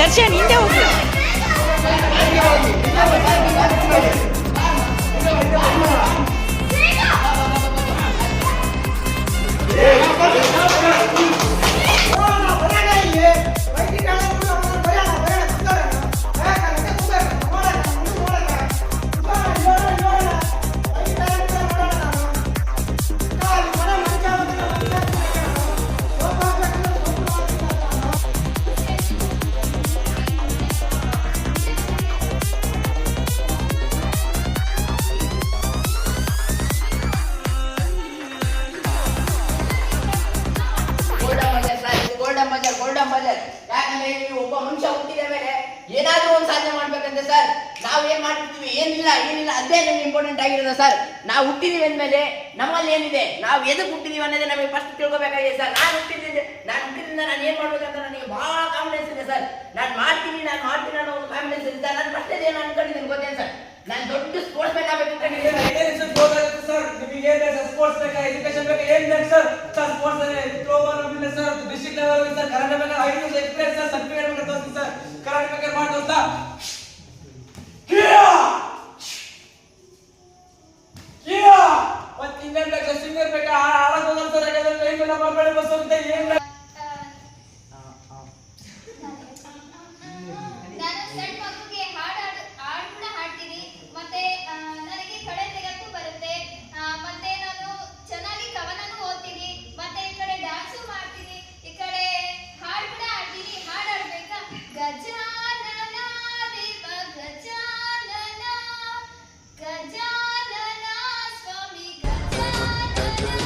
ದರ್ಶನ್ ಹಿಂದೆ ಹೋಗು. ಗೋಲ್ಡನ್ ಬಜಾರ್ ಯಾಕಂದ್ರೆ ನೀವು ಒಬ್ಬ ಮನುಷ್ಯ ಹುಟ್ಟಿದ ಮೇಲೆ ಏನಾದ್ರೂ ಒಂದು ಸಾಧನೆ ಮಾಡ್ಬೇಕಂತೆ ಸರ್. ನಾವು ಏನ್ ಮಾಡ್ತಿರ್ತೀವಿ, ಏನಿಲ್ಲ ಅದೇ ನಮ್ಗೆ ಇಂಪಾರ್ಟೆಂಟ್ ಆಗಿರೋದು ಸರ್. ನಾವು ಹುಟ್ಟಿದೀವಿ ಅಂದ್ಮೇಲೆ ನಮ್ಮಲ್ಲಿ ಏನಿದೆ, ನಾವು ಎದಕ್ಕೆ ಹುಟ್ಟಿದೀವಿ ಅನ್ನೋದೇ ನಮಗೆ ಫಸ್ಟ್ ತಿಳ್ಕೊಬೇಕಾಗಿದೆ ಸರ್. ನಾನು ಹುಟ್ಟಿದ್ರಿಂದ ನಾನು ಏನ್ ಮಾಡ್ಬೇಕಂತ ನನಗೆ ಬಹಳ ಕಾನ್ಫಿಡೆನ್ಸ್ ಇದೆ ಸರ್. ನಾನು ಮಾಡ್ತೀನಿ ಅನ್ನೋ ಒಂದು ಕಾನ್ಫಿಡೆನ್ಸ್ ಇದೆ ಸರ್. ನಾನು ಫಸ್ಟ್ ಏನು ಅನ್ಕೊಂಡಿದ್ದೀನಿ ಗೊತ್ತೇನು ಸರ್, ನಾನು ದೊಡ್ಡ ಸ್ಪೋರ್ಟ್ಸ್ ಮ್ಯಾನ್ ಆಗಬೇಕು ಸರ್. ನಿಮಗೆ ಸ್ಪೋರ್ಟ್ಸ್ ಬೇಕಾ, ಎಜುಕೇಶನ್ ಬೇಕಾ, ಏನ್ ಬೇಕು ಸರ್? ಸ್ಪೋರ್ಟ್ಸ್ ಅಲ್ಲಿ sir, district level sir, Karnataka ಬೇಕಾ, 5 ವರ್ಷ ಎಕ್ಸ್ಪೀರಿಯನ್ಸ್ ಸರ್, ಸರ್ಟಿಫಿಕೇಟ್ ಬೇಕಾ ತೋರಿಸಿ ಸರ್. ಕರ್ನಾಟಕ ಬೇಕಾ ಮಾಡಿ ದೋಸ್ತ. ಮತ್ತೆ ಇನ್ನೇನ್ ಬೇಕಾ, ಸಿಂಗರ್ ಬೇಕಾ, ಆಡಕ್ ಹೋಗಲ್ಲ ಸರ್. ಯಾಕಂದ್ರೆ ಟೈಮ್ ಎಲ್ಲ ಮಾಡಬೇಡಿ, ಬಸ್ ಹೋಗುತ್ತೆ. ಏನ್